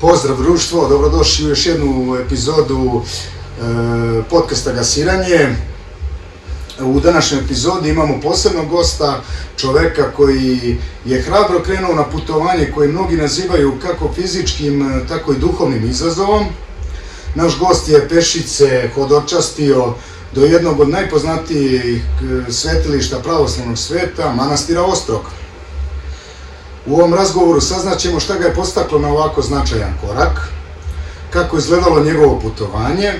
Pozdrav društvo, dobrodošli u još jednu epizodu podcasta Gasiranje. U današnjoj epizodi imamo posebnog gosta, čoveka koji je hrabro krenuo na putovanje koje mnogi nazivaju kako fizičkim, tako i duhovnim izazovom. Naš gost je pešice hodočastio do jednog od najpoznatijih svetilišta pravoslavnog sveta, manastira Ostrog. U ovom razgovoru saznaćemo šta ga je podstaklo na ovako značajan korak, kako je izgledalo njegovo putovanje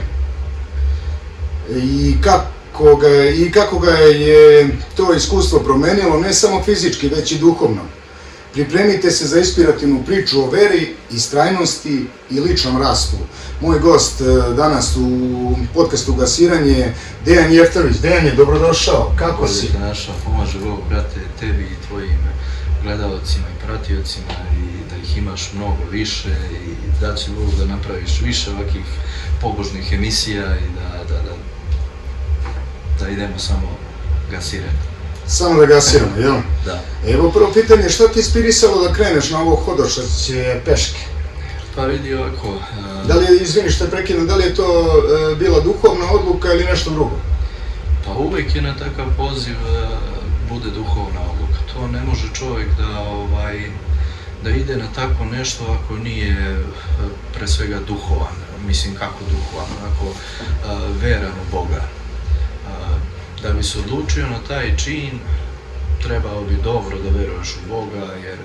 i kako ga je to iskustvo promenilo, ne samo fizički, već i duhovno. Pripremite se za inspirativnu priču o veri, istrajnosti i ličnom rastu. Moj gost danas u podcastu Gasiranje je Dejan Jeftović. Dejan, dobrodošao, kako si? Dobro našao, pomaže Bog, brate, tebi i tvojim gledalcima i pratiocima i da ih imaš mnogo više i da će Bog da napraviš više ovakvih pobožnih emisija i da idemo samo gasirati. Samo da gasiramo, jel? Da. Evo prvo pitanje, što ti inspirisalo da kreneš na ovo hodočašće peške? Pa vidi ovako... Da li je, izvini što je prekidno, da li je to bila duhovna odluka ili nešto drugo? Pa uvek je na takav poziv bude duhovna odluka. To ne može čovjek da ide na tako nešto ako nije pre svega duhovan. Mislim, kako duhovan, ako veran u Boga. Da bi se odlučio na taj čin, trebao bi dobro da veruješ u Boga, jer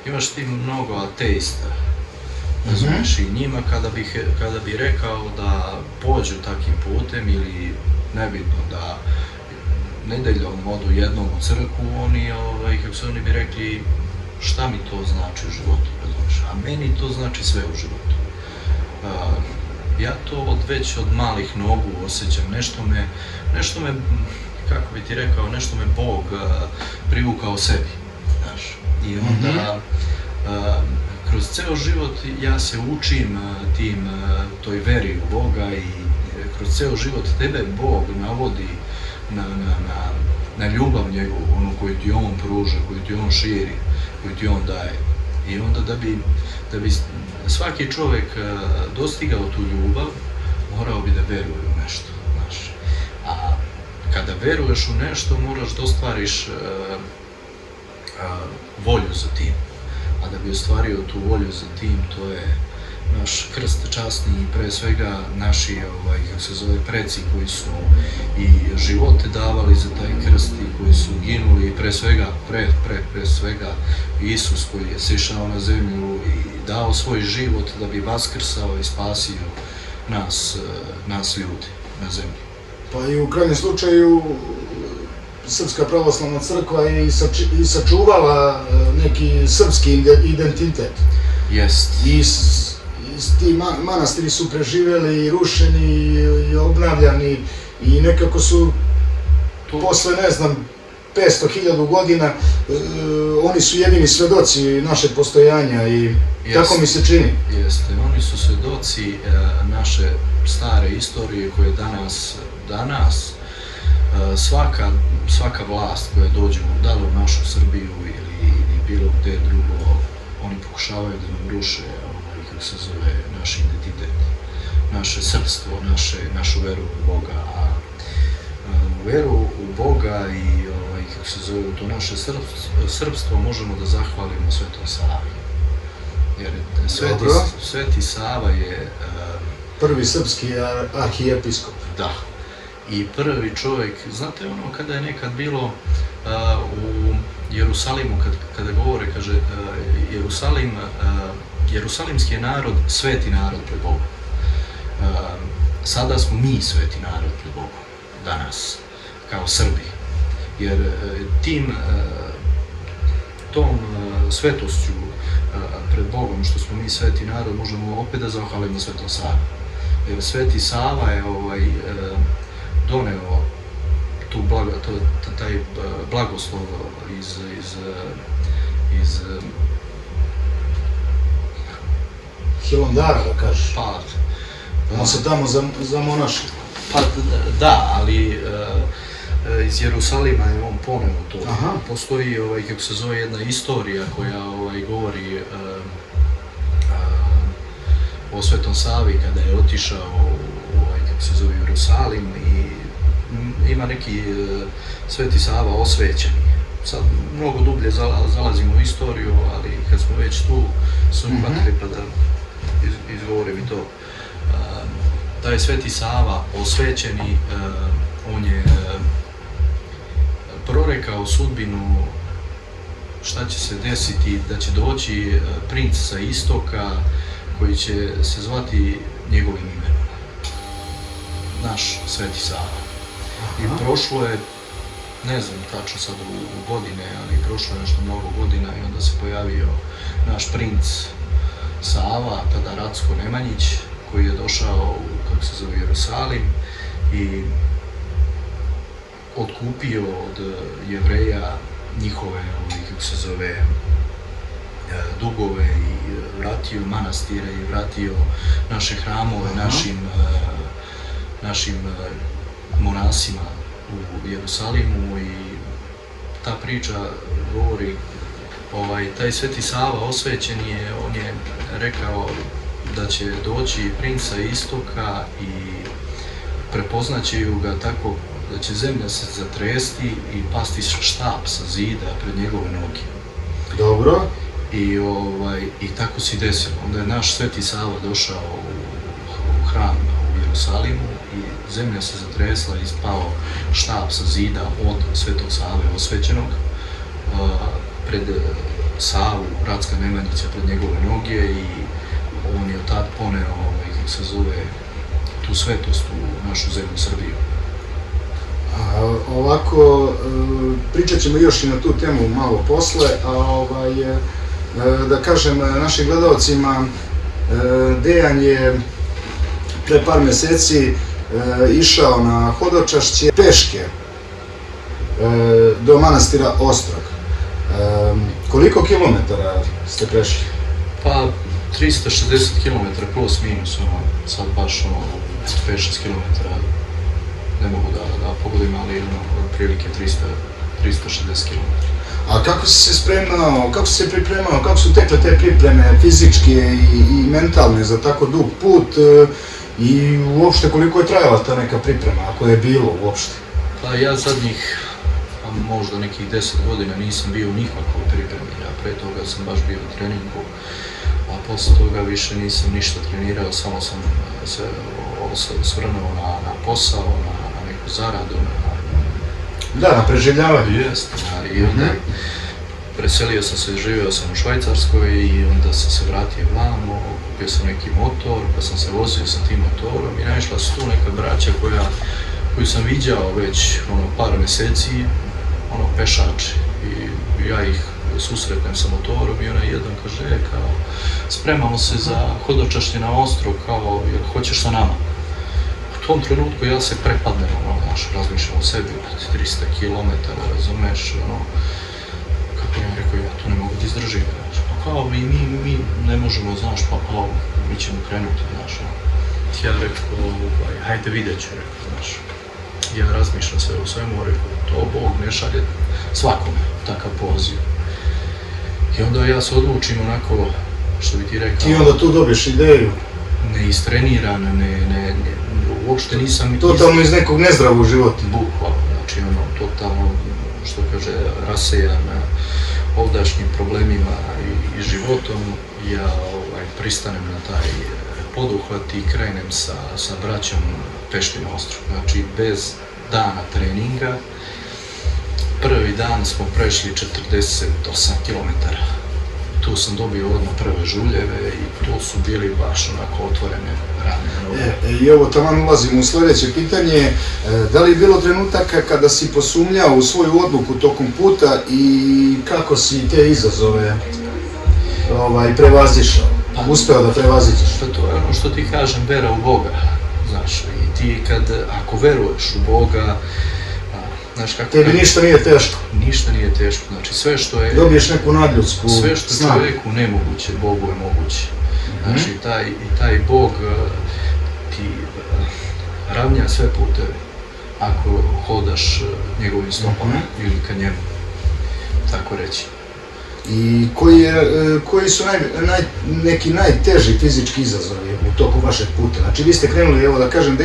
imaš ti mnogo ateista, razumiješ, i njima kada bi rekao da pođu takim putem ili nebitno da nedeljom odu jednom u crkvu, oni bi rekli šta mi to znači u životu, razumiješ, a meni to znači sve u životu. Ja to već od malih nogu osjećam, nešto me, kako bi ti rekao, nešto me Bog privukao sebi, znaš. I onda, kroz ceo život ja se učim toj veri u Boga i kroz ceo život tebe Bog navodi na ljubav njegovu, onu koju ti On pruža, koju ti On širi, koju ti On daje. I onda da bi svaki čovjek dostigao tu ljubav, morao bi da veruje u nešto, znaš. A kada veruješ u nešto, moraš da ostvariš volju za tim. A da bi ostvario tu volju za tim, to je naš krst časni i pre svega naši, kako se zove, preci koji su i živote davali za taj krst i koji su ginuli, i pre svega Isus koji je sišao na zemlju i dao svoj život da bi vaskrsao i spasio nas ljudi na zemlji. Pa i u krajnjem slučaju Srpska pravoslavna crkva je i sačuvala neki srpski identitet. Jest. I ti manastiri su preživjeli i rušeni i obnavljani i nekako su posle, ne znam, 500.000 godina, oni su jedini svedoci našeg postojanja i tako mi se čini. Jeste, oni su svedoci naše stare istorije koje danas svaka vlast koja dođe da li u našu Srbiju ili bilo gde drugo, oni pokušavaju da nam ruše, kako se zove, naš identitet, naše srpstvo, našu veru u Boga, a veru u Boga i kako se zove, to naše srpstvo možemo da zahvalimo Svetom Savi. Jer Sveti Sava je... Prvi srpski arhijepiskop. Da. I prvi čovjek, znate ono kada je nekad bilo u Jerusalimu, kada govore, kaže Jerusalimski je narod, sveti narod pred Bogom. Sada smo mi sveti narod pred Bogom, danas, kao Srbi. Jer tom svetošću pred Bogom, što smo mi sveti narod, možemo opet da zahvalimo Svetom Savi. Jer Sveti Sava je doneo taj blagoslov iz Hilandara, da kažeš. Pa... On se tamo zamonašio. Pa da, ali iz Jerusalima je on poneo to. Postoji, kako se zove, jedna istorija koja govori o Svetom Savi kada je otišao kako se zove, Jerusalim i ima neki Sveti Sava osvećeni. Sad mnogo dublje zalazimo u istoriju, ali kad smo već tu, su mi hvatili pa da izgovorim i to. Taj Sveti Sava osvećeni, on je prorekao sudbinu šta će se desiti, da će doći princ sa istoka koji će se zvati njegovim imenom. Naš Sveti Sava. I prošlo je, ne znam tačno sad u godine, ali prošlo je nešto mnogo godina i onda se pojavio naš princ Sava, tada Racko Nemanjić, koji je došao u, kako se zove, Jerusalim i otkupio od Jevreja njihove, kako se zove, dugove i vratio manastire i vratio naše hramove našim monasima u Jerusalimu i ta priča govori, taj Sveti Sava osvećen je, on je rekao da će doći princa istoka i prepoznaće ju ga tako da će zemlja se zatresti i pasti štap sa zida pred njegove noge. Dobro. I tako se desilo. Onda je naš Sveti Sava došao u hram u Jerusalimu i zemlja se zatresla i spao štap sa zida od Svetog Save osvećenog pred Savu, Racka Nemanjića, pred njegove noge i on je od tad poneo, kako se zove, tu svetost u našu zemlju Srbiju. Ovako, pričat ćemo još i na tu temu malo posle, da kažem našim gledalcima, Dejan je pre par meseci išao na hodočašće peške do manastira Ostrog. Koliko kilometara ste prešli? Pa 360 km plus minus, sad baš 5-6 km, ne mogu da pogodim, ali otprilike 360 km. A kako si se spremao, kako si se pripremao, kako su tekle te pripreme fizičke i mentalne za tako dug put i uopšte koliko je trajala ta neka priprema, ako je bilo uopšte? Pa ja zadnjih možda nekih 10 godina nisam bio nikakvoj pripremi, ja pre toga sam baš bio u treningu, a posle toga više nisam ništa trenirao, samo sam se osvrnuo na posao, na neku zaradu, na preživljavanje. Jest, i onda preselio sam se, živio sam u Švajcarskoj i onda sam se vratio vamo, kupio sam neki motor, pa sam se vozio sa tim motorom i naišla su tu neka braća koju sam viđao već par meseci, pešači, i ja ih susretnem sa motorom i onaj jedan kaže, kao, spremamo se za hodočašće na Ostrog, kao, jer hoćeš sa nama? U tom trenutku ja se prepadnem, razmišljam o sebi, 300 km, razumeš, kako ja rekao, ja to ne mogu da izdržim, pa kao, mi ne možemo, znaš, pa mi ćemo krenuti, znaš, ja rekao, hajde vidjet ću, rekao, znaš, ja razmišljam sve o svemu, rekao, to Bog ne šalje svakome takav poziv. I onda ja se odlučim onako, što bi ti rekao... Ti onda tu dobiješ ideju? Neistrenirana, uopšte nisam... Totalno iz nekog nezdravog života? Bukvalno, znači totalno, što kaže, rasejan ovdašnjim problemima i životom, ja pristanem na taj poduhvat i krenem sa braćom pešti na Ostrog. Znači, bez dana treninga, prvi dan smo prešli 48 km. Tu sam dobio odmah prve žuljeve i tu su bili baš onako otvorene rane. I evo, taman ulazimo u sledeće pitanje. Da li je bilo trenutaka kada si posumnjao u svoju odluku tokom puta i kako si te izazove prevazišao? Uspeo da prevaziđeš? Pa to je ono što ti kažem, vera u Boga. Znaš, i ti ako veruješ u Boga, tebi ništa nije teško? Ništa nije teško, znači sve što je... Dobiješ neku nadljudsku snagu. Sve što čoveku nemoguće, Bogu je moguće. Znači taj Bog ti ravnja sve puteve ako hodaš njegovim stopama ili ka njemu, tako reći. I koji su neki najteži fizički izazovi u toku vašeg puta? Znači vi ste krenuli, evo da kažem,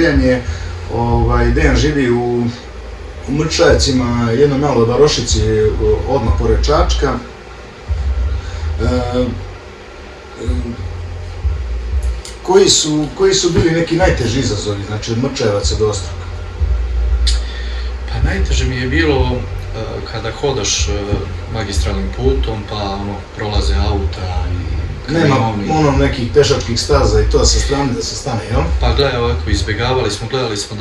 Dejan živi u Mrčajevcima, jednoj maloj varošici odmah pored Čačka. Koji su bili neki najteži izazovi, znači od Mrčajevaca do Ostruka? Pa najteže mi je bilo kada hodaš magistralnim putom, pa prolaze auta i kamioni. Nema nekih pešačkih staza i to sa strane da se stane, jel? Pa gledaj, ovako, gledali smo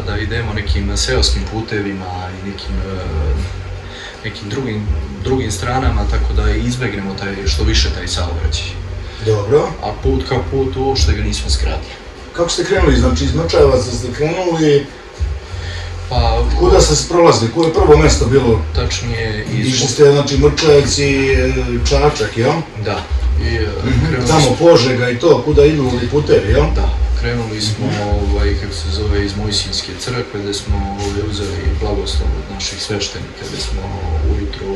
da idemo nekim seoskim putevima i nekim drugim stranama, tako da izbegnemo što više taj saobraćaj. Dobro. A put kao put uopšte ga nismo skratili. Kako ste krenuli? Znači iz Mrčajevaca ste krenuli, pa kuda ste se prolazili? Koje je prvo mesto bilo? Tačnije Išli ste, znači, Mrčajevci, Čačak, jel? Da. Tamo Požega i to, kuda idu ovi putevi, jel? Da. Krenuli smo, kako se zove, iz Mojsinjske crkve, gde smo uzeli blagoslov od naših sveštenika, gde smo ujutro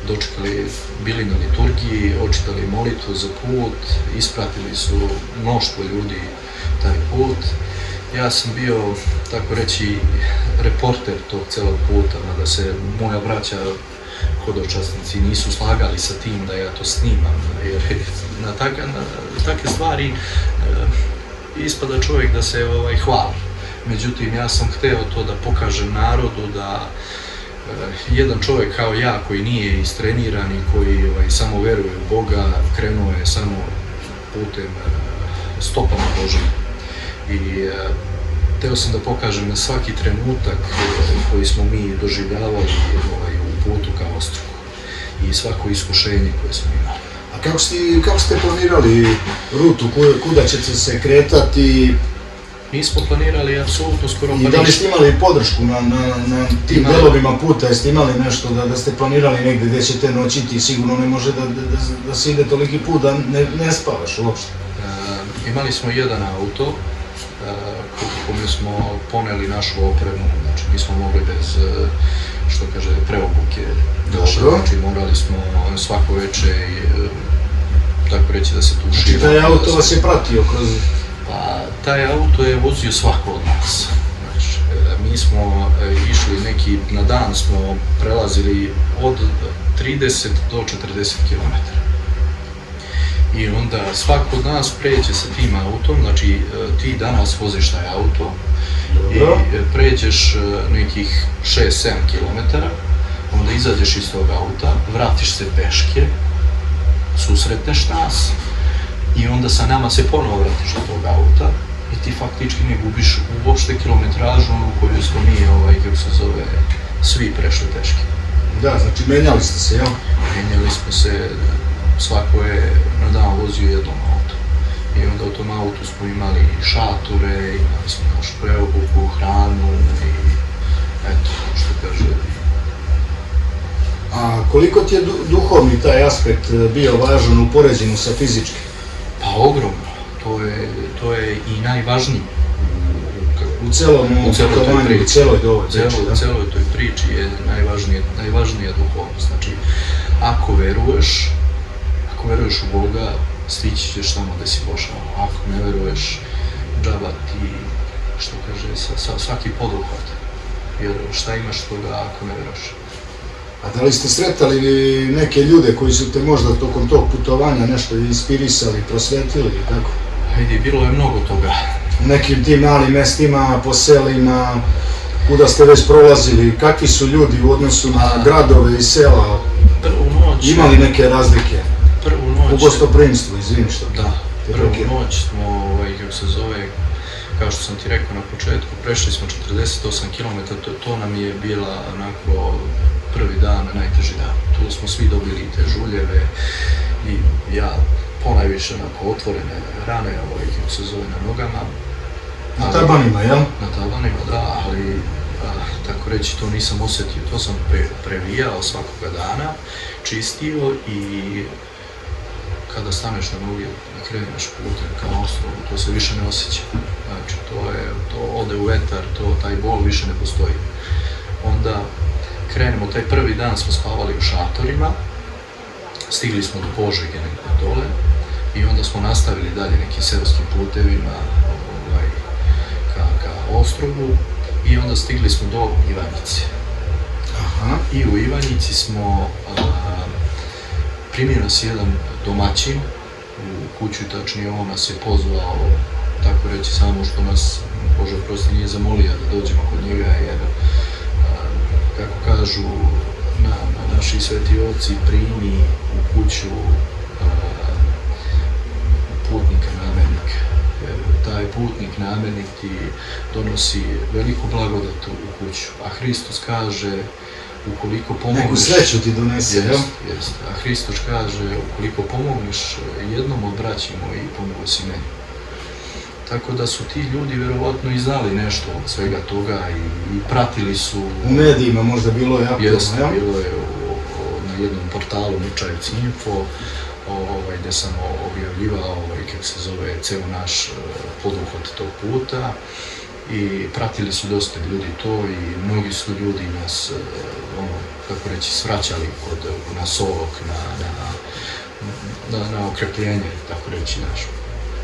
dočekali, bili na liturgiji, očitali molitvu za put, ispratili su mnoštvo ljudi taj put. Ja sam bio, tako reći, reporter tog celog puta, mada se moja braća hodočasnici nisu slagali sa tim da ja to snimam, jer na takve stvari ispada čovjek da se hvali. Međutim, ja sam hteo to da pokažem narodu da jedan čovjek kao ja koji nije istreniran i koji samo veruje u Boga, krenuo je samo putem stopama Božijim. I hteo sam da pokažem na svaki trenutak koji smo mi doživljavali u putu ka Ostruku i svako iskušenje koje smo imali. A kako ste planirali rutu, kuda ćete se kretati? Mi smo planirali apsolutno skoro pa ništa. I da li ste imali podršku na tim delovima puta? Jeste imali nešto da ste planirali negde gde ćete noćiti? Sigurno ne može da se ide toliki put da ne spavaš uopšte. Imali smo jedan auto kome smo poneli našu opremu, znači nismo mogli bez, što kaže, preobuke naše, znači morali smo svako veče, tako reći, da se tuširamo. Znači taj auto vas je pratio kroz... Pa taj auto je vozio svako od nas. Znači, mi smo išli na dan smo prelazili od 30 do 40 km. I onda svako od nas pređe sa tim autom, znači ti danas voziš taj auto i pređeš nekih 6-7 km, onda izađeš iz tog auta, vratiš se peške, susretneš nas i onda sa nama se ponovo vratiš do tog auta i ti faktički ne gubiš uopšte kilometražu u koju smo mi, kako se zove, svi prešli peške. Da, znači menjali ste se, jel? Menjali smo se, svako je na dan vozio jednom auto. I onda u tom autu smo imali šatore, imali smo našu preobuku, hranu i eto, što kaže. A koliko ti je duhovni taj aspekt bio važan u poređenju sa fizičkim? Pa ogromno. To je i najvažniji. U celoj toj priči je najvažnija duhovnost. Znači, ako veruješ u Boga, stići ćeš tamo gde si pošao. Ako ne veruješ, džaba ti, što kaže, svaki poduhvat. Jer šta imaš toga ako ne veruješ? A da li ste sretali neke ljude koji su te možda tokom tog putovanja nešto inspirisali, prosvetili i tako? Vidi, bilo je mnogo toga. U nekim tim malim mestima, po selima, kuda ste već prolazili, kakvi su ljudi u odnosu na gradove i sela? Imali neke razlike? U gostoprimstvu, izvini što. Da, prvu noć smo, kako se zove, kao što sam ti rekao na početku, prešli smo 48 km, to nam je bila onako prvi dan, najteži dan. Tu smo svi dobili te žuljeve i ja ponajviše onako otvorene rane, kako se zove, na nogama. Na tabanima, jel? Na tabanima, da, ali tako reći to nisam osjetio, to sam previjao svakoga dana, čistio i kada staneš na noge i kreneš putem ka Ostrovu, to se više ne osjeća. Znači, to ode u vetar, taj bol više ne postoji. Onda krenemo, taj prvi dan smo spavali u šatorima, stigli smo do Požege negdje dole i onda smo nastavili dalje nekim seoskim putevima ka Ostrogu i onda stigli smo do Ivanjice. Aha. I u Ivanjici smo, primio nas jedan domaćin u kuću, tačnije on nas je pozvao, tako reći, samo što nas, Bože prosti, nije zamolio da dođemo kod njega, jer, kako kažu naši sveti oci, primi u kuću putnika namernika. Jer taj putnik namernik ti donosi veliku blagodat u kuću, a Hristos kaže ukoliko pomogneš... Neku sreću ti donese, jel? Jest. A Hristos kaže ukoliko pomogneš jednom od braći moji, pomogao si meni. Tako da su ti ljudi vjerovatno i znali nešto od svega toga i pratili su... U medijima možda bilo jako, Jeste, jel? bilo je na jednom portalu Mučajevci Info, gdje sam objavljivao, kako se zove, ceo naš poduhvat tog puta i pratili su dosta ljudi to i mnogi su ljudi nas, kako reći, svraćali na Solok, na okrepljenje, tako reći, naš.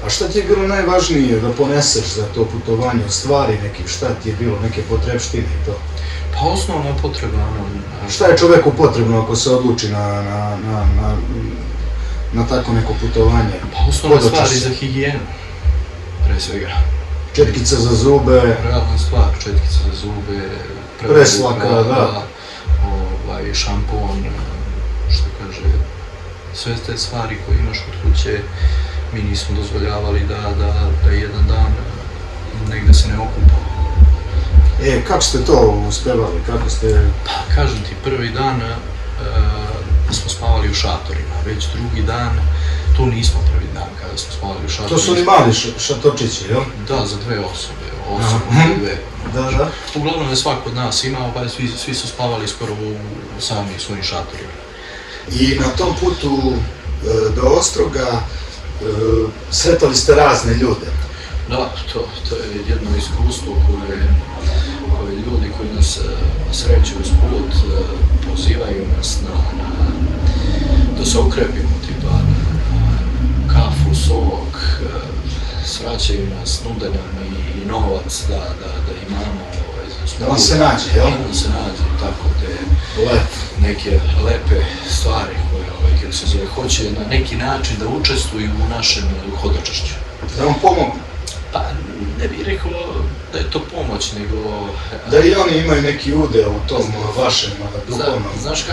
A šta ti je bilo najvažnije da poneseš za to putovanje od stvari nekih, šta ti je bilo, neke potrebštine i to? Pa osnovna potreba, Šta je čovjeku potrebno ako se odluči na tako neko putovanje? Pa osnovne stvari za higijenu, pre svega. Četkica za zube. Realna stvar, četkica za zube, Preslaka, da. Šampon, što kaže, sve te stvari koje imaš kod kuće, mi nismo dozvoljavali da jedan dan negde se ne okupamo. Kako ste to uspevali, kako ste... Pa, kažem ti, prvi dan smo spavali u šatorima, već drugi dan, tu nismo prvi dan kada smo spavali u šatorima. To su oni mali šatorčići, jel? Da, za 2 osobe, dve. Da. Uglavnom je svako od nas imao, pa svi su spavali skoro u samim svojim šatorima. I na tom putu do Ostroga sretali ste razne ljude. Da, to je jedno iskustvo koje ljudi koji nas sreću uz put pozivaju nas da se okrepimo, tipa kafu, sok, svraćaju nas, nude nam i novac da imamo. Da vam se nađe, jel? Da vam se nađe, tako te neke lepe stvari koje, kako se zove, hoće na neki način da učestvuju u našem hodočašću. Da vam pomogu? Pa ne bih rekao da je to pomoć, nego... Da i oni imaju neki udeo u tom vašem duhovnom. Znaš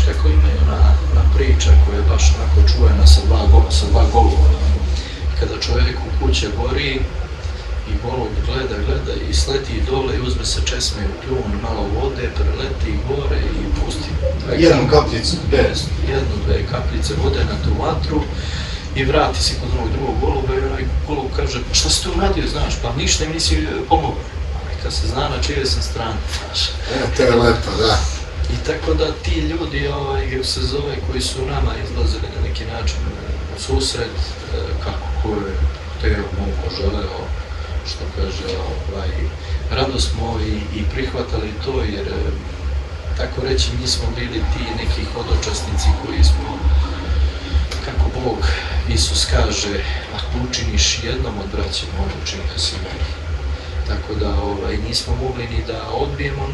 kako ima ona priča koja je baš onako čuvena sa dva golova. Kada čovjek u kuće gori i golub gleda i sleti dole i uzme se česme u kljun, malo vode, preleti gore i pusti jednu kapljicu, dve kapljice vode na tu vatru i vrati se kod drugog goluba i onaj golub kaže, pa šta si tu uradio, znaš, pa ništa im nisi pomogao. Neka se zna na čije sam strani, znaš. To je lepo, da. I tako da ti ljudi, kako se zove, koji su nama izlazili na neki način u susret, kako ko je hteo, mogu, želeo, što kaže, rado smo i prihvatali to, jer tako reći mi smo bili ti neki hodočasnici koji smo, kako Bog, Isus kaže, ako učiniš jednom od braća moje, učini ga si meni. Tako da nismo mogli ni da odbijemo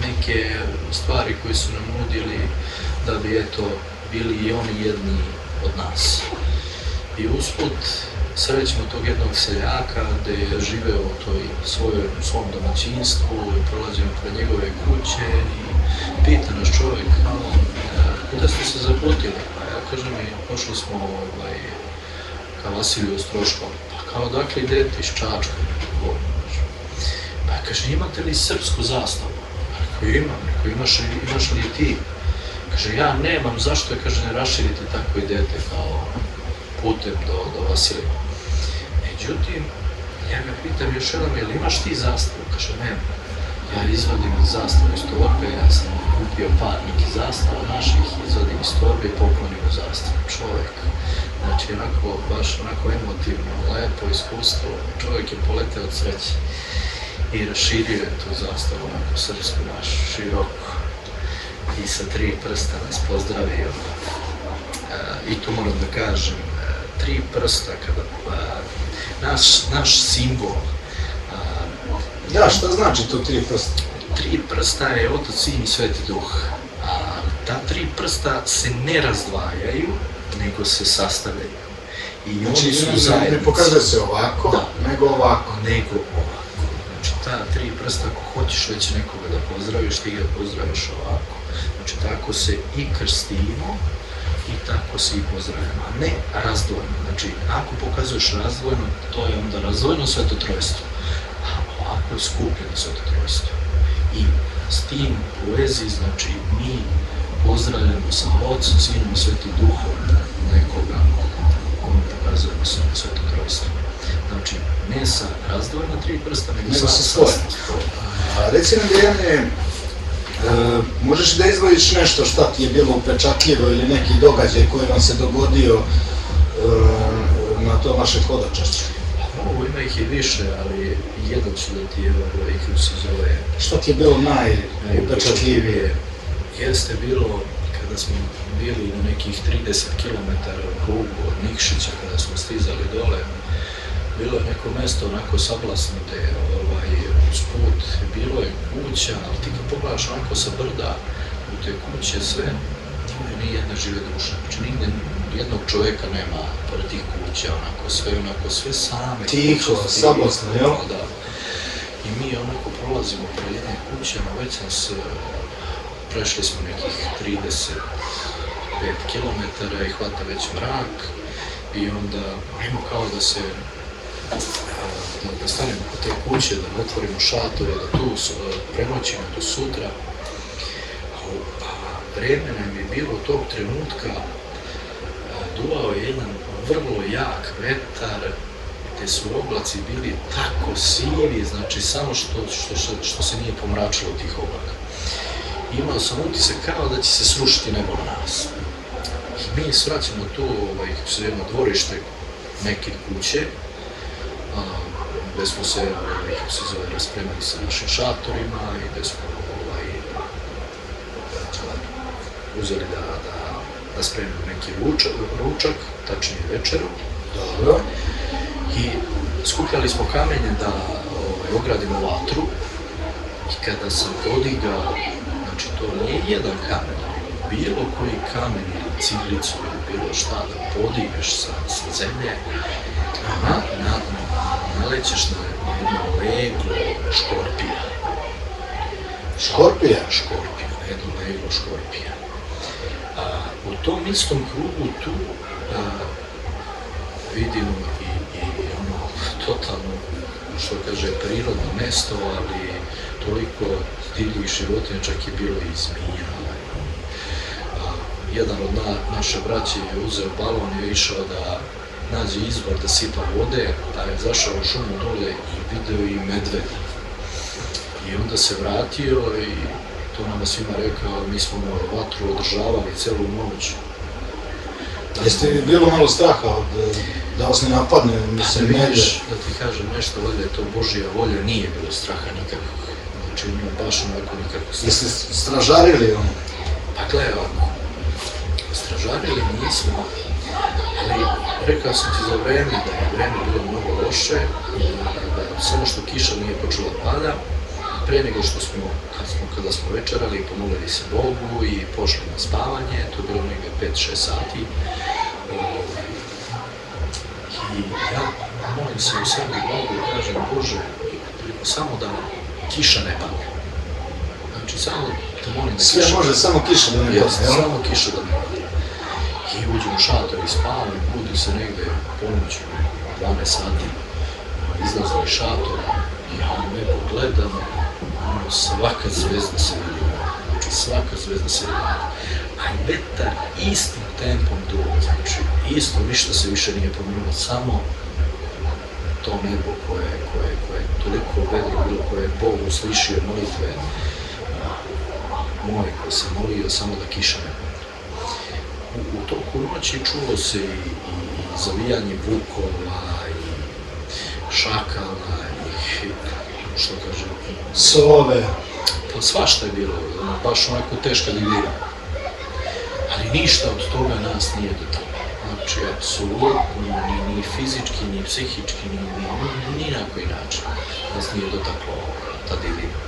neke stvari koje su nam nudili da bi eto bili i oni jedni od nas. I usput srećemo tog jednog seljaka gde je živeo u svom domaćinstvu i prolazimo pred njegove kuće i pita nas čovjek, kuda ste se zaputili? Ja kažem mi, pošli smo ka Vasiliju Ostroškom. Pa kao dakle idete iz Čačka? Pa kaže, imate li srpsku zastavu? Rekao, imam. Rekao, imaš li ti? Kaže, ja nemam, zašto je, kaže, ne raširite tako idete kao putem do Vasilija. Međutim, ja ga pitam još jednom, jel imaš ti zastavu? Kaže, nema. Ja izvadim zastavu iz torbe, ja sam kupio par nekih zastava naših, izvadim iz torbe i poklonim u zastavu. Čovjek, znači baš onako emotivno, lepo iskustvo, čovjek je poleteo od sreće. i raširio je tu zastavu onako srpsku našu široko i sa 3 prsta nas pozdravio. I tu moram da kažem, 3 prsta kada naš simbol. Da, šta znači to 3 prsta? 3 prsta je Otac, Sin i Sveti Duh. Ta 3 prsta se ne razdvajaju, nego se sastavljaju. I Znači, oni su zajednici. ne pokazuje se ovako, nego ovako. Nego ovako. Znači, ta 3 prsta, ako hoćeš već nekoga da pozdraviš, ti ga pozdraviš ovako. Znači, tako se i krstimo i tako se i pozdravljamo, a ne razdvojeno. Znači, ako pokazuješ razdvojeno, to je onda razdvojeno Sveto Trojstvo, a ovako je skupljeno Sveto Trojstvo. I s tim u vezi, znači, mi pozdravljamo sa Otcom, Sinom i Svetim Duhom nekoga kome pokazujemo Sveto Trojstvo. Znači, ne sa razdvojena 3 prsta, nego sa spojeno. Reci nam, Dejane, možeš da izdvojiš nešto šta ti je bilo upečatljivo ili neki događaj koji vam se dogodio na to vaše hodočašće? Ovo ima ih i više, ali jedan ću da ti je kako se zove... Što ti je bilo najupečatljivije? Jeste bilo kada smo bili na nekih 30 km u krugu od Nikšića, kada smo stizali dole. Bilo je neko mesto onako sablasnute, uz put, bilo je kuća, ali ti kad pogledaš onako sa brda u te kuće sve, nema ni jedna žive duša, znači nigde jednog čovjeka nema pored tih kuća, onako sve same. Tiho, sablasno, jel? Da. I mi onako prolazimo pored jedne kuće, već prešli smo nekih 35 km i hvata već mrak i onda ajmo kao da se da stanemo kod te kuće, da otvorimo šatore, da tu prenoćimo do sutra. Vreme nam je bilo tog trenutka, duvao je jedan vrlo jak vetar, te su oblaci bili tako sivi, znači samo što se nije pomračilo tih oblaka. Imao sam utisak kao da će se srušiti nebo na nas. I mi svraćamo tu, jedno dvorište neke kuće, gde smo se, raspremili sa našim šatorima i gde smo uzeli da spremimo neki ručak, tačnije večeru. Dobro. I skupljali smo kamenje da ogradimo vatru i kada sam podigao, znači to nije jedan kamen, bilo koji kamen ili ciglicu ili bilo šta da podigneš sa zemlje, nalećeš na jedno leglo škorpija. Škorpija? Škorpija, jedno leglo škorpija. U tom istom krugu tu vidimo i ono totalno, što kaže, prirodno mesto, ali toliko divljih životinja, čak je bilo i zmija. Jedan od naše braće je uzeo balon i je išao da nađe izvor da sipa vode, pa je zašao u šumu dole i video i medveda. I onda se vratio i to nama svima rekao, mi smo vatru održavali celu noć. Jeste bilo malo straha da vas ne napadne, mislim, vidiš, da ti kažem nešto, valjda je to Božja volja, nije bilo straha nikakvog. Znači, nije baš onako nikakvog straha. Jeste stražarili ono? Pa gledaj ovako, stražarili nismo, ali rekao sam ti za vreme da je vreme bilo mnogo loše, da samo što kiša nije počela da pada, pre nego što kada smo večerali, pomolili se Bogu i pošli na spavanje, to je bilo negde 5-6 sati. I ja molim se u sebi Bogu i kažem, Bože, samo da kiša ne padne. Znači, samo te molim da kiša... Sve može, samo kiša da ne padne, jel? Samo kiša da ne padne. I uđem u šator i spavam, budim se negde ponoć u 12 sati, izlazim iz šatora i ja u nebo gledam, svaka zvezda se vidi, znači svaka zvezda se vidi, a vetar istim tempom duva, znači isto, ništa se više nije pomenulo, samo to nebo koje je toliko vedro bilo, koje je Bog uslišio molitve moje koje sam molio, samo da kiša ne padne. U toku noći čulo se i zavijanje vukova i šakala i što kaže, Sove. pa svašta je bilo, baš onako teška divljina. Ali ništa od toga nas nije dotaklo. Znači, apsolutno, ni fizički, ni psihički, ni na koji način nas nije dotaklo ta divljina.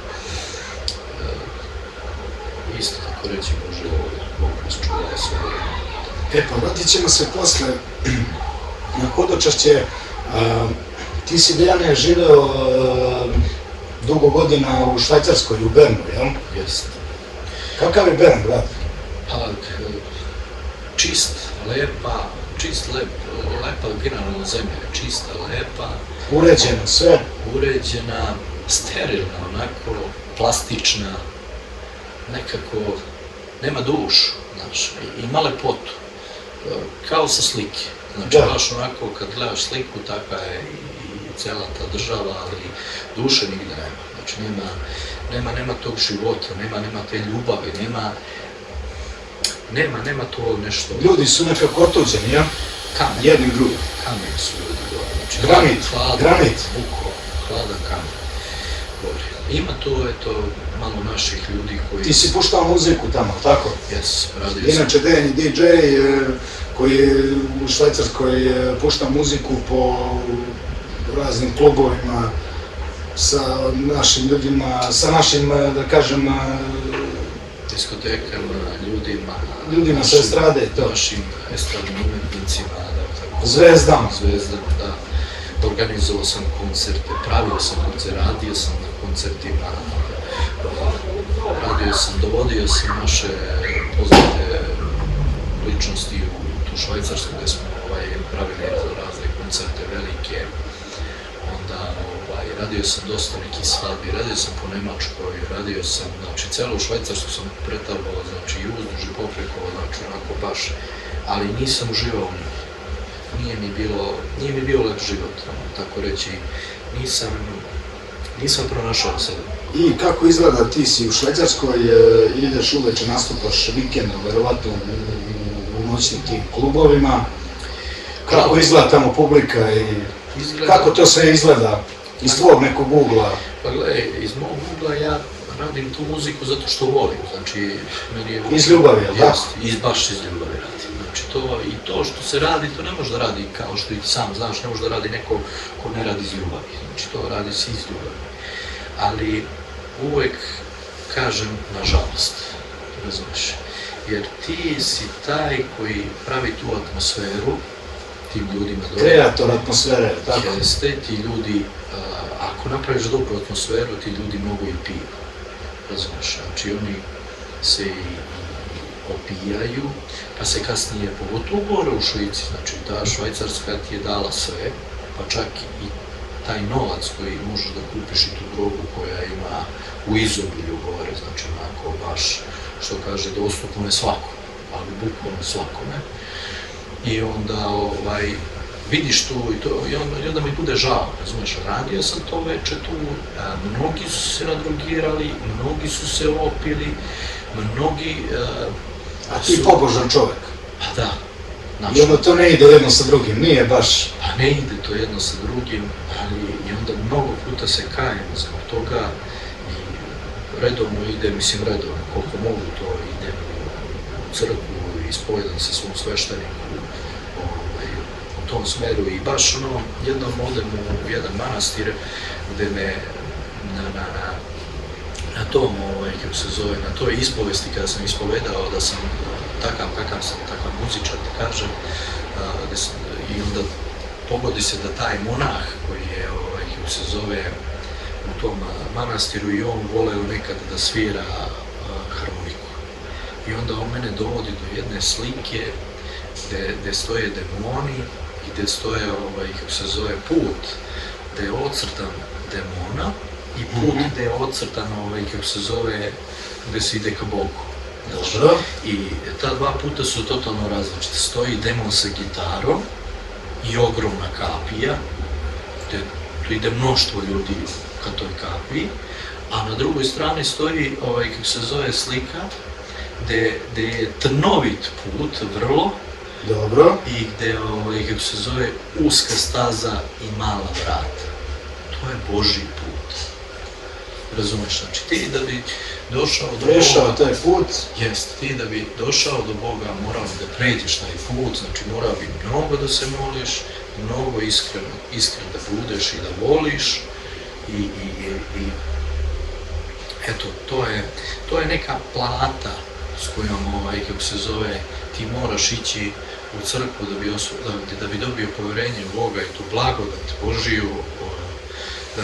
Isto tako reći može, Bog nas čuva sve. Pa vratit ćemo se posle na hodočašće. Ti si, Dejane, živeo dugo godina u Švajcarskoj, u Bernu, jel? Jeste. Kakav je Bern, grad? Pa, čist, lepa, lepa generalna zemlja, čista, lepa. Uređeno, sve? Uređena, sterilna, onako, plastična, nekako, nema dušu, znaš, ima lepotu, kao sa slike. Znači, baš onako, kad gledaš sliku, takva je i cijela ta država, ali duše nigde nema. Znači, nema tog života, nema te ljubavi, nema to nešto. Ljudi su nekako otuđeni, ja? Kamen. Jedni drugi. Kamen su ljudi gore. Znači, granit. Bukvalno, hladan kamen. Ima to, eto, malo naših ljudi koji... Ti si puštao muziku tamo, tako? Jes, radio sam. Inače, Dejan je DJ koji je u Švajcarskoj pušta muziku po raznim klubovima sa našim ljudima, sa našim, da kažem, diskotekama, ljudima sa estrade, to. Našim estradnim umetnicima, Zvezdama, da. Organizovao sam koncerte, pravio sam koncerte, radio sam na koncertima, dovodio sam naše poznate ličnosti u tu Švajcarsku gdje smo pravili razne koncerte velike. Onda radio sam dosta nekih svadbi, radio sam po Nemačkoj, radio sam, znači celu Švajcarsku sam pretabao, znači i uzduž i popreko, znači onako baš, ali nisam uživao u njih. Nije mi bio lep život, tako reći, nisam pronašao sebe. I kako izgleda, ti si u Švajcarskoj, ideš uveče, nastupaš vikendom, verovatno u noćnim tim klubovima. Kako izgleda tamo publika i kako to sve izgleda iz tvojeg nekog ugla? Pa gledaj, iz mog ugla ja radim tu muziku zato što volim, znači meni je... Iz ljubavi, jel' tako? Baš iz ljubavi radim. Znači to što se radi, to ne može da radi kao što i sam znaš, ne može da radi neko ko ne radi iz ljubavi. Znači to radi se iz ljubavi. Ali uvek kažem nažalost, razumiješ, jer ti si taj koji pravi tu atmosferu tim ljudima. Kreator atmosfere, tako? Jeste, ti ljudi, ako napraviš dobru atmosferu, ti ljudi mogu i piju, razumiješ, znači oni se i opijaju, pa se kasnije, pogotovo gore u Švici, znači ta Švajcarska ti je dala sve, pa čak i taj novac koji možeš da kupiš i tu drogu koja ima u izobilju gore, znači onako baš, što kaže, dostupno je svakom, ali bukvalno svakome. I onda vidiš tu i onda mi bude žao, razumiješ, radio sam to veče tu, mnogi su se nadrogirali, mnogi su se opili, mnogi... A ti pobožan čovjek. Pa da. I onda to ne ide jedno sa drugim, nije baš... Pa ne ide to jedno sa drugim, ali i onda mnogo puta se kajem zbog toga i redovno idem, koliko mogu to idem u crkvu i ispovedam se svom svešteniku u tom smeru i baš jednom odem u jedan manastir gde me na tom, kako se zove, na toj ispovesti kada sam ispovedao da sam takav kakav sam, takav muzičar, da kažem, i onda pogodi se da taj monah koji je, kako se zove, u tom manastiru i on voleo nekad da svira harmoniku. I onda on mene dovodi do jedne slike gde stoje demoni i gde stoje, kako se zove, put gde je ocrtan demona i put gde je ocrtan, kako se zove, gde se ide ka Bogu. I ta dva puta su totalno različite. Stoji demon sa gitarom i ogromna kapija, gde tu ide mnoštvo ljudi ka toj kapiji, a na drugoj strani stoji, kako se zove, slika, gde je trnovit put, vrlo, dobro, i gde, kako se zove, uska staza i mala vrata. To je Božji put. razumeš, znači ti da bi došao do Prešao Boga, taj put, jest, ti da bi došao do Boga morao bi da pređeš taj put, znači morao bi mnogo da se moliš, mnogo iskren da budeš i da voliš i eto, to je neka plata s kojom, kako se zove, ti moraš ići u crkvu da bi dobio povjerenje u Boga i tu blagodat Božiju, da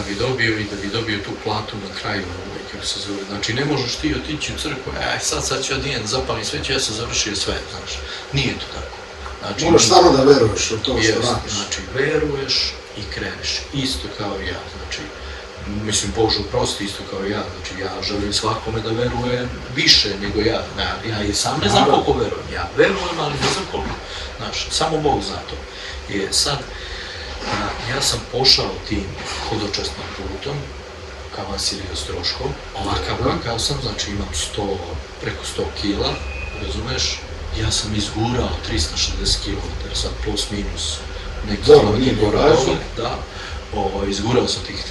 bi dobio tu platu na kraju, kako se zove. Znači, ne možeš ti otići u crkvu, sad ću ja zapalim sveće, ja sam završio sve, znaš. Nije to tako. Znači, moraš stvarno da veruješ u to što radiš. Znači, veruješ i kreneš, isto kao i ja, znači, mislim, Božu prosti isto kao i ja, znači ja želim svakome da veruje više nego ja i sam ne znam koliko verujem, ja verujem, ali ne znam koliko, znaš, samo Bog zna to. I sad, ja sam pošao tim hodočasnim putom ka Vasiliju Ostroškom, ovakav kakav sam, znači imam preko 100 kila, razumeš, ja sam izgurao 360 km, sad plus minus neki kilometri gore, da, izgurao sam tih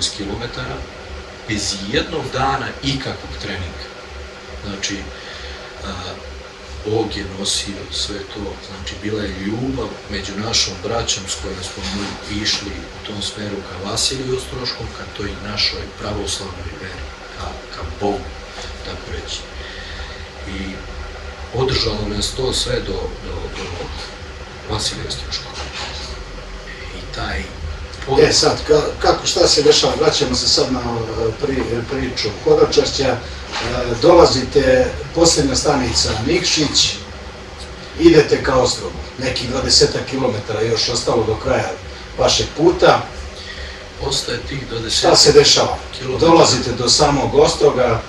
360 km bez jednog dana ikakvog treninga. Znači, Bog je nosio sve to, znači bila je ljubav među našom braćom s kojom smo mi išli u tom smeru ka Vasiliju Ostroškom, ka toj našoj pravoslavnoj veri, ka Bogu, tako reći. I održalo nas to sve do Vasilija Ostroškog. I taj sad, šta se dešava? Vraćamo se sad na priču hodočašća. Dolazite, posljednja stanica Nikšić, idete ka Ostrogu. Nekih 20 km još ostalo do kraja vašeg puta. Ostaje tih 20 šta se dešava? Dolazite do samog Ostroga.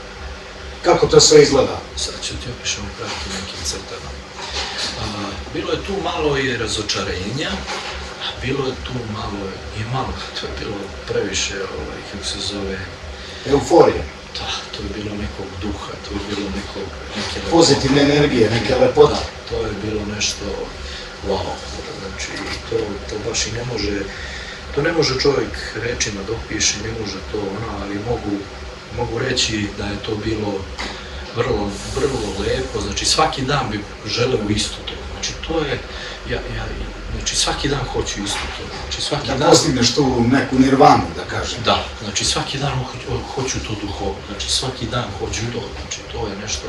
Kako to sve izgleda? Sad ću ti opišem u kratkim nekim crtama. Bilo je tu malo i razočarenja, bilo je tu malo, to je bilo previše, kako se zove... Euforije. Da, to je bilo nekog duha, to je bilo neke lepote. Pozitivne energije, neke lepote. Da, to je bilo nešto wow, znači to baš i ne može čovjek rečima da opiše, ne može to ali mogu reći da je to bilo vrlo, vrlo lepo, znači svaki dan bi želeo isto to, znači to je, znači svaki dan hoću isto to, znači svaki dan... Da postigneš tu neku nirvanu, da kažem. Da, znači svaki dan hoću to duhovno, znači svaki dan hoću to, znači to je nešto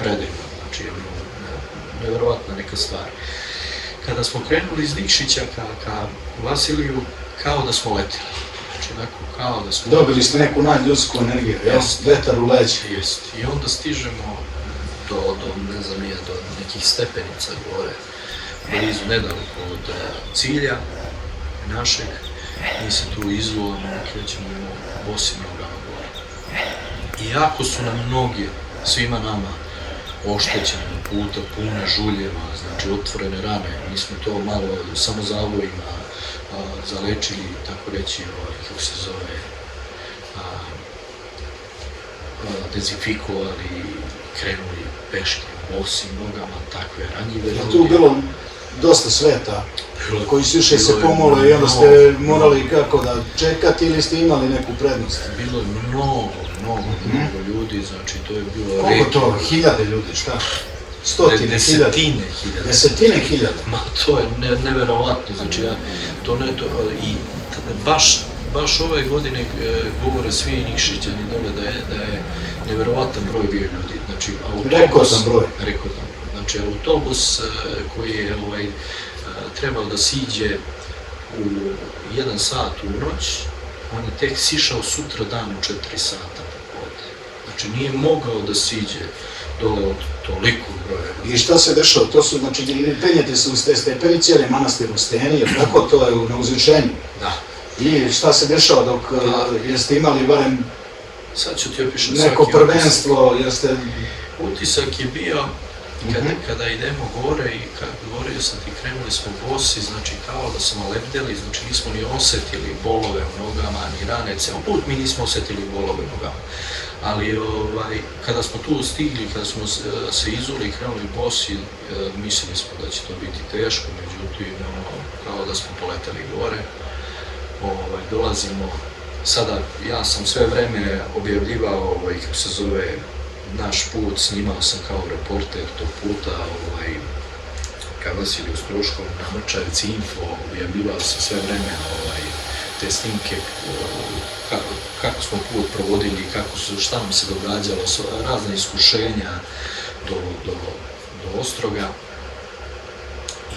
predivno, znači nevjerovatna neka stvar. Kada smo krenuli iz Nikšića ka Vasiliju, kao da smo letili. Znači, kao da smo... Dobili ste neku nadljudsku energiju, vetar u leđe. Jest. I onda stižemo do nekih stepenica gore, blizu, nedaleko od cilja našeg. Mi se tu izvolamo, krećemo bosim nogama gore. Iako su nam noge, svima nama, oštećene puta, pune žuljeva, znači otvorene rane, mi smo to malo samo zavojima zalečili, tako reći, kako se zove, dezinfikovali, krenuli peške, bosim nogama, takve ranjive noge. Tu bilo dosta sveta, koji su išli se pomole i onda ste morali kako da čekati ili ste imali neku prednost? Bilo je mnogo ljudi, znači to je bilo... Koliko to? Hiljade ljudi, šta? Stotine, hiljade? Desetine hiljada? Ma to je neverovatno, znači i baš ove godine govore svi Nikšićani dole da je neverovatan broj bio ljudi, znači rekordan broj. Znači autobus koji je trebao da siđe u 1 sat u noć, on je tek sišao sutra dan u 4 sata popodne. Znači nije mogao da siđe dole od tolikog broja. I šta se dešava? To su, znači, penjete se uz te stepenice, jer je manastir u steni, jer tako to je na uzvišenju. Da. I šta se dešava dok jeste imali barem neko prvenstvo, jer ste... Utisak je bio kada idemo gore i govorio sam ti, krenuli smo bosi, znači kao da smo lebdeli, znači nismo ni osjetili bolove u nogama, ni rane, ceo put mi nismo osjetili bolove u nogama. Ali kada smo tu stigli, kada smo se izuli i krenuli bosi, mislili smo da će to biti teško, međutim, kao da smo poleteli gore, dolazimo sada ja sam sve vreme objavljivao, kako se zove, naš put, snimao sam kao reporter tog puta, ka Vasiliju Stroškom na Mrčavici Info, objavljivao sam sve vreme te snimke, kako smo put provodili, šta nam se događalo, razne iskušenja do Ostroga.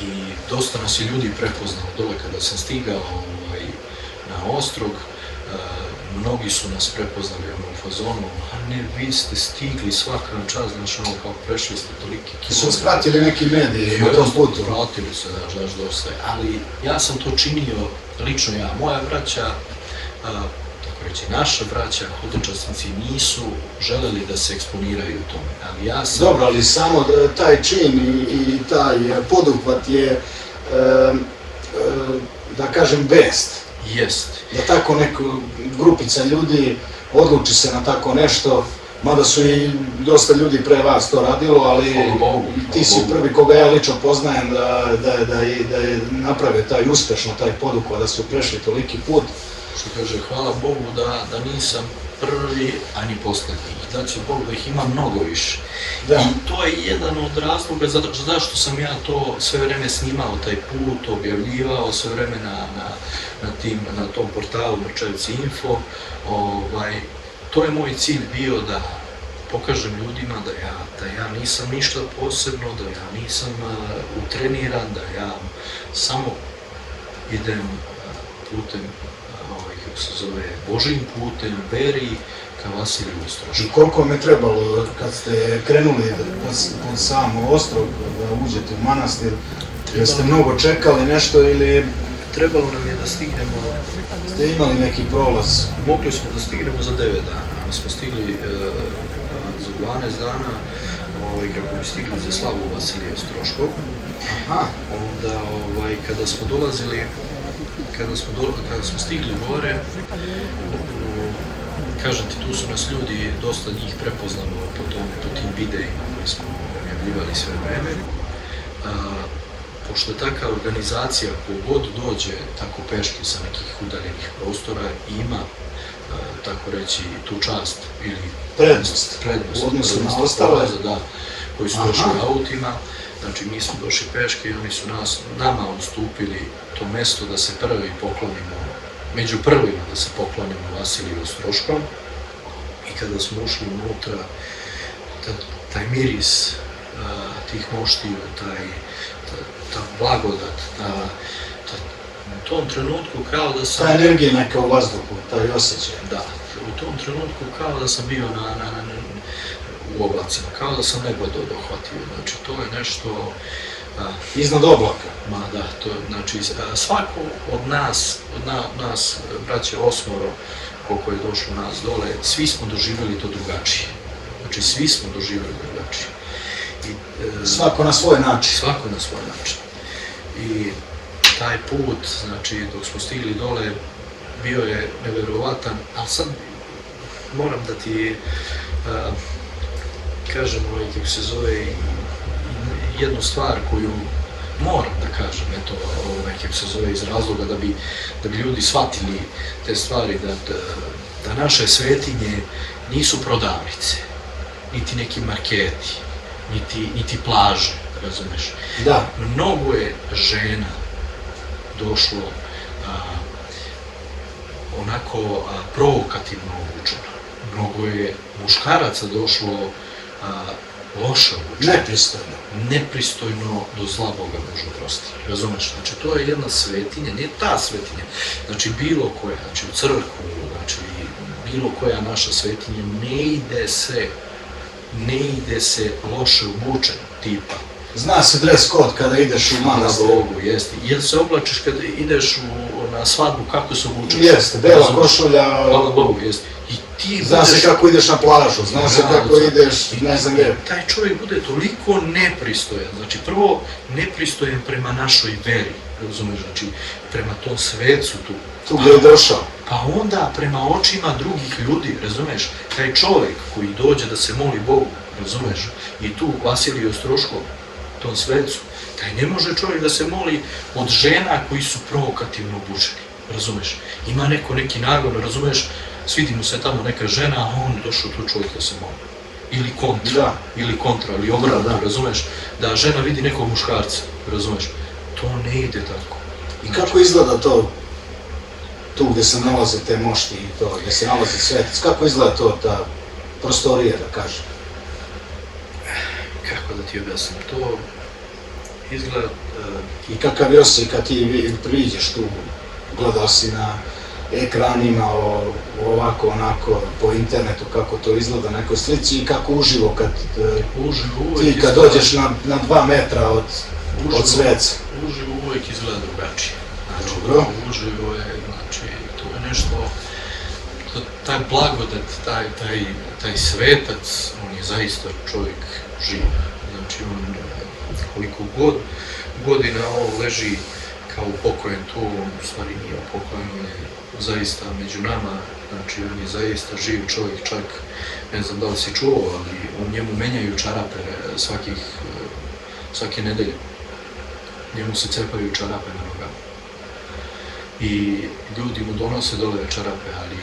I dosta nas je ljudi prepoznalo dole kada sam stigao na Ostrog. Mnogi su nas prepoznali u fazonu, a ne, vi ste stigli svaka na čast, znači kao prešli ste toliki kilometri. Su vas pratili neki mediji na tom putu? Pratili se, znaš, dosta. Ali ja sam to činio, lično ja, moja braća, tako reći, naša braća, hodočasnici nisu želeli da se eksponiraju u tome, ali ja sam... Dobro, ali samo taj čin i taj poduhvat je, da kažem, vest. Jest. Da tako neka grupica ljudi odluči se na tako nešto, mada su i dosta ljudi pre vas to radilo, ali ti si prvi koga ja lično poznajem da je napravio taj uspešno, taj poduhvat, da su prešli toliki put. Što kaže, hvala Bogu da nisam prvi, ani poslednji. Da će Bog da ih ima mnogo više. I to je jedan od razloga zašto sam ja to sve vreme snimao, taj put, objavljivao sve vreme na tom portalu Mrčavici Info. To je moj cilj bio da pokažem ljudima da ja nisam ništa posebno, da ja nisam utreniran, da ja samo idem putem, kako se zove, Božijim putem, veri, ka Vasiliju Ostrošku. I koliko vam je trebalo kad ste krenuli pod sam Ostrog, da uđete u manastir, jeste mnogo čekali nešto ili... Trebalo nam je da stignemo... Ste imali neki prolaz? Mogli smo da stignemo za 9 dana, ali smo stigli za 12 dana, kako bi stigli za slavu Vasilija Ostroškog. Onda, kada smo dolazili, kada smo stigli gore, kažem ti, tu su nas ljudi, dosta njih prepoznalo po tim videima koje smo objavljivali sve vreme. Pošto je takva organizacija, kogod dođe tako peški sa nekih udaljenih prostora, ima, tako reći, tu čast ili prednost u odnosu na ostale, koji su došli autima. Znači, mi smo došli peške i oni su nama ustupili to mesto da se prvi poklonimo, među prvima da se poklonimo Vasiliju Ostroškom. I kada smo ušli unutra, taj miris tih moštiju, ta blagodat, u tom trenutku kao da sam... Ta energija neka u vazduhu, taj osjećaj. Da, u tom trenutku kao da sam bio u oblacima, kao da sam nebo dohvatio, znači to je nešto... Iznad oblaka. Ma da, to je, znači, svako od nas, braće osmoro, koliko je došlo nas dole, svi smo doživjeli to drugačije. Znači, svi smo doživjeli drugačije. Svako na svoj način. Svako na svoj način. I taj put, znači, dok smo stigli dole, bio je neverovatan, ali sad moram da ti kažem, kako se zove, jednu stvar koju moram da kažem, eto, kako se zove, iz razloga da bi ljudi shvatili te stvari, da naše svetinje nisu prodavnice, niti neki marketi, niti plaže, razumeš? Da. Mnogo je žena došlo onako provokativno obučeno. Mnogo je muškaraca došlo loše obučeno. Nepristojno do zla Boga Bože oprosti. Razumeš? Znači, to je jedna svetinja, nije ta svetinja. Znači, bilo koja, znači u crkvu, znači bilo koja naša svetinja, ne ide se loše obučen tipa. Zna se dres kod kada ideš u manastir. Hvala Bogu, jeste. Jel se oblačiš kada ideš na svadbu, kako se obučeš? Jeste, bela košulja. Hvala Bogu, jeste. Zna se kako ideš na plažu, zna se kako ideš, ne znam gdje. Taj čovjek bude toliko nepristojan, znači prvo nepristojan prema našoj veri, razumeš, znači prema tom svecu tu. Tu gdje je došao. Pa onda prema očima drugih ljudi, razumeš, taj čovjek koji dođe da se moli Bogu, razumeš, i tu Vasiliju Ostroškom, tom svecu, taj ne može čovjek da se moli od žena koji su provokativno obučeni. razumeš? Ima neki nagon, razumeš, svidi mu se tamo neka žena, a on došao tu čovjek da se moli. Ili kontra, ili obrnuto, razumeš? Da žena vidi nekog muškarca, razumeš? To ne ide tako. I kako izgleda to, tu gdje se nalaze te mošti i to, gdje se nalazi svetac, kako izgleda to, ta prostorija, da kažem? Kako da ti objasnim, to izgleda... I kakav je osjećaj kad ti priđeš tu, gledao si na ekranima, ovako, onako, po internetu, kako to izgleda na nekoj slici i kako uživo kad ti kad dođeš na 2 metra od sveca. Uživo uvijek izgleda drugačije. Dobro. Uživo je, znači, to je nešto, taj blagodat, taj svetac, on je zaista čovjek živ. Znači, on koliko god godina ovo leži kao upokojen tu, on u stvari nije upokojen, on je zaista među nama, znači on je zaista živ čovjek, čak ne znam da li si čuo, ali u njemu menjaju čarape svake nedelje. Njemu se cepaju čarape na nogama. I ljudi mu donose dole čarape, ali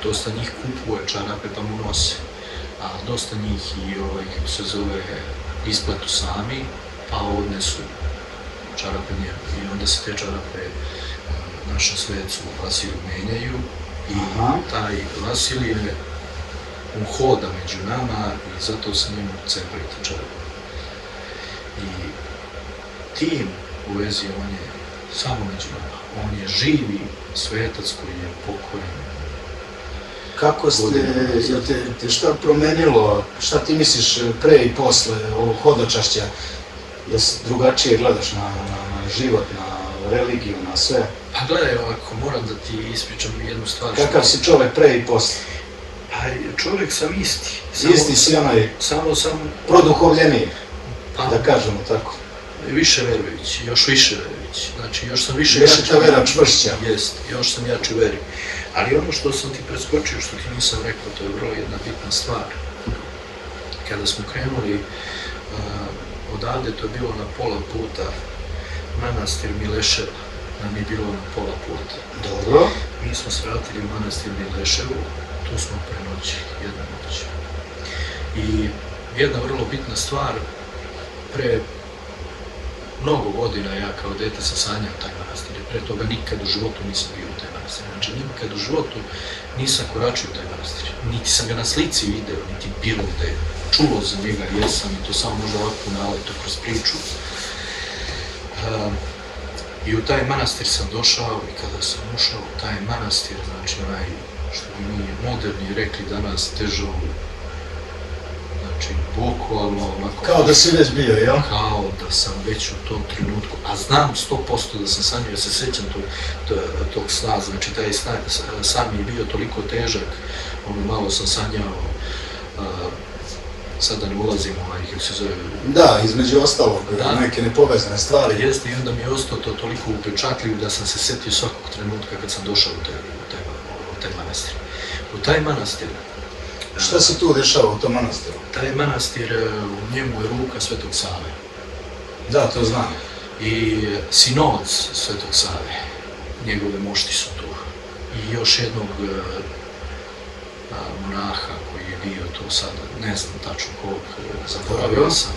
dosta njih kupuje čarape pa mu nose. A dosta njih i kako se zove, ispletu sami, pa odnesu čarape njemu. I onda se te čarape našem svecu Vasiliju menjaju i taj Vasilije, on hoda među nama i zato se njemu cepaju te čarape. I tim u vezi on je samo među nama. On je živi svetac koji je pokojen. Kako je te šta promenilo, šta ti misliš pre i posle ovog hodočašća, da drugačije gledaš na život, na religiju, na sve? Pa gledaj ovako, moram da ti ispričam jednu stvar. Kakav si čovjek pre i posle? Pa čovjek sam isti. Isti si onaj samo produhovljeniji, da kažemo tako. Više verujući, još više verujući. Znači, još sam više... Više ta vera čvršća. Jest, još sam jači u veri. Ali ono što sam ti preskočio, što ti nisam rekao, to je vrlo jedna bitna stvar. Kada smo krenuli odavde, to je bilo na pola puta, manastir Mileševa nam je bilo na pola puta. Dobro. Mi smo se vratili u manastir Mileševu, tu smo prenoćili, jedna noć. I jedna vrlo bitna stvar, pre mnogo godina ja kao dete sam sanjao taj manastir, pre toga nikad u životu nisam bio u taj manastir. Znači, nikad u životu nisam koračio u taj manastir. Niti sam ga na slici video, niti bilo gde. Čuo za njega, jesam i to samo možda ovako naleto kroz priču. I u taj manastir sam došao i kada sam ušao u taj manastir, znači onaj, što bi mi moderni rekli danas, težao, znači bukvalno onako... Kao da si već bio, jel? Kao da sam već u tom trenutku, a znam 100% da sam sanjao, ja se sjećam tog sna, znači taj san mi je bio toliko težak, malo sam sanjao, sad da ne ulazim kako se zove... Da, između ostalog, neke nepovezane stvari. Jeste, i onda mi je ostao to toliko upečatljiv da sam se sjetio svakog trenutka kad sam došao u taj manastir. U taj manastir... Šta se tu dešava u tom manastiru? Taj manastir, u njemu je ruka Svetog Save. Da, to znam. I sinovac Svetog Save, njegove mošti su tu. I još jednog monaha koji je bio tu sada, ne znam tačno kog, zaboravio sam,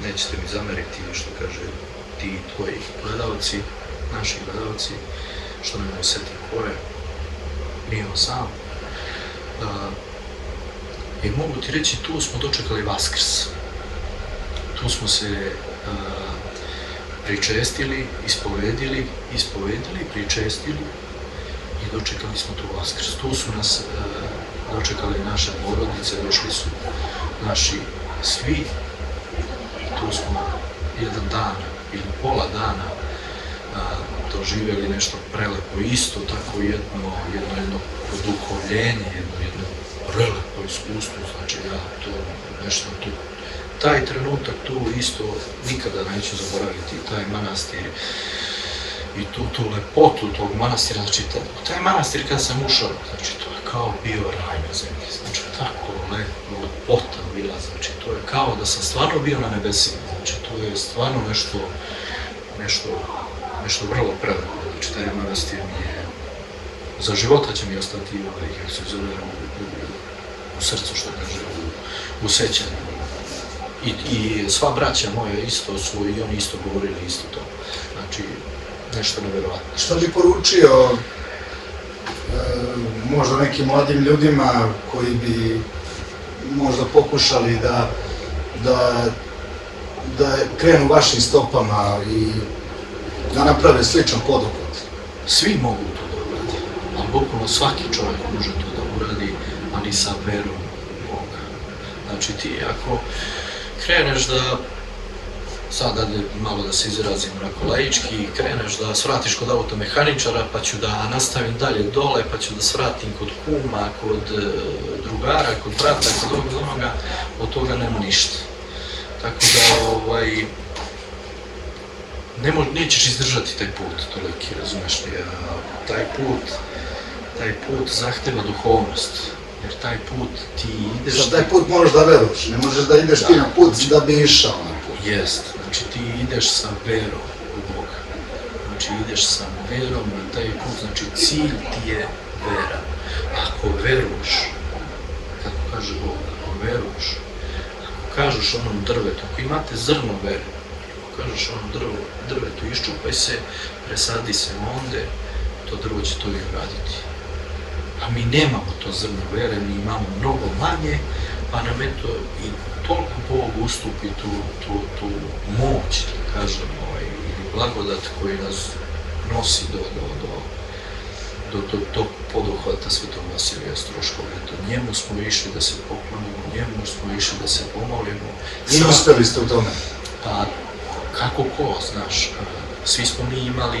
nećete mi zameriti što kaže ti tvoji gledalci, naši gledalci, što ne mogu setiti ko je, nije on sam. I mogu ti reći, tu smo dočekali Vaskrs. Tu smo se pričestili, ispovedili, pričestili i dočekali smo tu Vaskrs. Tu su nas dočekali naše porodice, došli su naši svi. Tu smo jedan dan ili pola dana doživjeli nešto prelepo, isto tako jedno poduhovljenje, jedno prelepo iskustvo, znači ja to nešto tu. Taj trenutak tu isto nikada neću zaboraviti, taj manastir i tu lepotu tog manastira, znači taj manastir kad sam ušao, znači to je kao bio raj na zemlji, znači tako lepota bila, znači to je kao da sam stvarno bio na nebesima, znači to je stvarno nešto nešto vrlo prelepo. Znači taj manastir mi je, za života će mi ostati kako se zove, u srcu, što kaže, u sećanju. I sva braća moja isto su, i oni isto govorili isto to. Znači, nešto nevjerovatno. Što bi poručio možda nekim mladim ljudima koji bi možda pokušali da krenu vašim stopama i da naprave sličan poduhvat? Svi mogu to da uradi, ali bukvalno svaki čovjek može to da uradi, ali sa verom u Boga. Znači ti ako kreneš da, sad malo da se izrazim onako laički, kreneš da svratiš kod automehaničara, pa ću da nastavim dalje dole, pa ću da svratim kod kuma, kod drugara, kod brata, kod onoga, od toga nema ništa. Tako da, nećeš izdržati taj put toliki, razumeš li, taj put zahteva duhovnost, jer taj put ti ideš... Za taj put moraš da veruješ, ne možeš da ideš ti na put da bi išao na put. Jest, znači ti ideš sa verom u Boga, znači ideš sa verom na taj put, znači cilj ti je vera. Ako veruješ, kako kaže Bog, ako veruješ, ako kažeš onom drvetu, ako imate zrno vere, kažeš onom drvetu, iščupaj se, presadi se onde, to drvo će to i uraditi. A mi nemamo to zrno vere, mi imamo mnogo manje, pa nam eto i toliko Bog ustupi tu moć, da kažem, ili blagodat koji nas nosi do tog poduhvata Svetog Vasilija Ostroškog. Eto, njemu smo išli da se poklonimo, njemu smo išli da se pomolimo. I uspeli ste u tome? Pa, kako ko, znaš, svi smo mi imali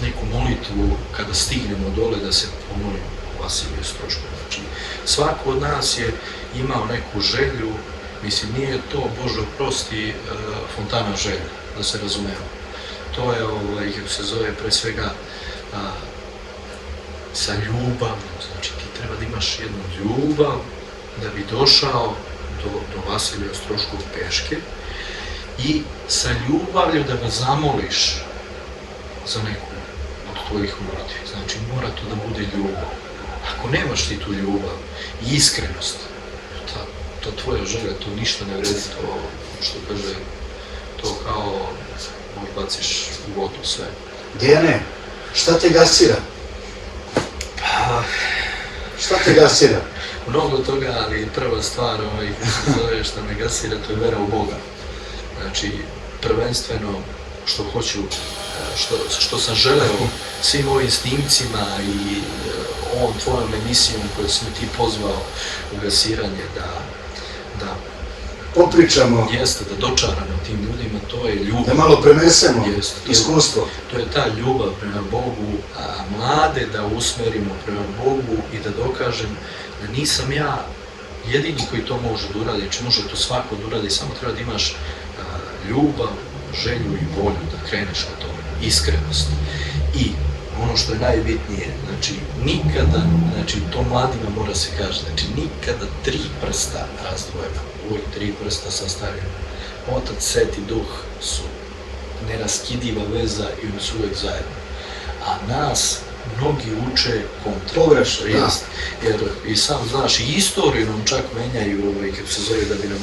neku molitvu kada stignemo dole da se pomolimo Vasiliju Ostroškom. Znači, svako od nas je imao neku želju, mislim, nije to, Bože oprosti, fontana želja, da se razumemo. To je, kako se zove, pre svega sa ljubavnom, znači ti treba da imaš jednu ljubav da bi došao do Vasilija Ostroškog peške i sa ljubavlju da ga zamoliš za neku od tvojih molitvi. Znači mora to da bude ljubav. Ako nemaš ti tu ljubav i iskrenost, to tvoja želja, to ništa ne vredi, to što kaže, to kao baciš u vodu sve. Dijane, šta te gasira? Pa... Šta te gasira? Mnogo toga, ali prva stvar što me gasira, to je vera u Boga. Znači, prvenstveno što hoću, što sam želeo svim ovim snimcima i ovom tvojom emisijom koju si mi ti pozvao u gasiranje, da popričamo. Jeste, da dočaramo tim ljudima, to je ljubav. Da malo prenesemo iskustvo. To je ta ljubav prema Bogu, a mlade da usmerimo prema Bogu i da dokažem da nisam ja jedini koji to može da uradi, znači može to svako da uradi, samo treba da imaš ljubav, želju i volju da kreneš na to, iskrenost. I ono što je najbitnije, znači nikada, znači to mladima mora se kaže, znači nikada 3 prsta razdvojeno, uvijek 3 prsta sastavljeno. Otac, Svet i Duh su neraskidiva veza i oni su uvijek zajedno. A nas mnogi uče pogrešno, jer i sam znaš, i istoriju nam čak menjaju, kako se zove, da bi nam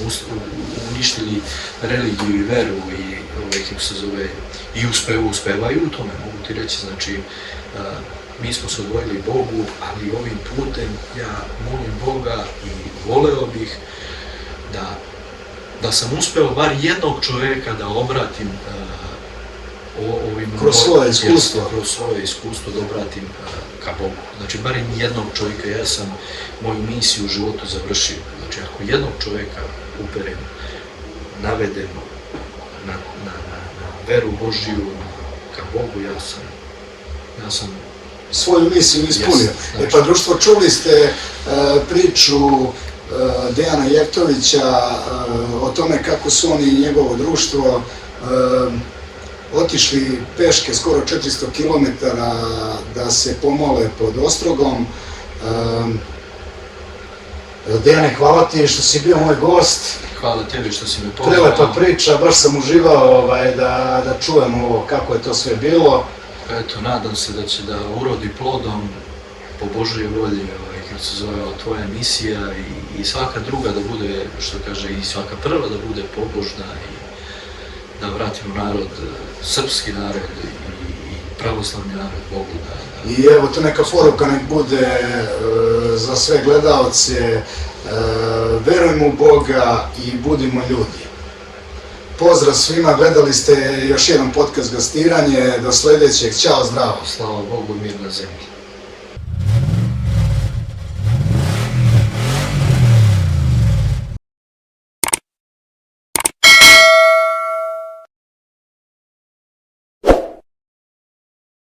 uništili religiju i veru i kako se zove, i uspevaju u tome, mogu ti reći, znači mi smo se odvojili Bogu, ali ovim putem ja molim Boga i voleo bih da sam uspeo bar jednog čoveka da obratim kroz svoje iskustvo da obratim ka Bogu. Znači, bar jednog čovjeka, ja sam moju misiju u životu završio. Znači, ako jednog čovjeka uperem, navedem na veru Božiju, ka Bogu, ja sam svoju misiju ispunio. Znači. Pa društvo, čuli ste priču Dejana Jeftovića o tome kako su oni i njegovo društvo otišli peške skoro 400 km da se pomole pod Ostrogom. Dejane, hvala ti što si bio moj gost. Hvala tebi što si me pozvao. Prelepa priča, baš sam uživao da čujem ovo kako je to sve bilo. Eto, nadam se da će da urodi plodom po Božoj volji, kako se zove tvoja emisija i svaka druga da bude, što kaže, i svaka prva da bude pobožna i da vratimo narod, srpski narod i pravoslavni narod Bogu. I evo to neka poruka nek bude za sve gledalce, verujmo u Boga i budimo ljudi. Pozdrav svima, gledali ste još jedan podcast Gastiranje, do sljedećeg, ćao, zdravo. Slava Bogu, mir na zemlji.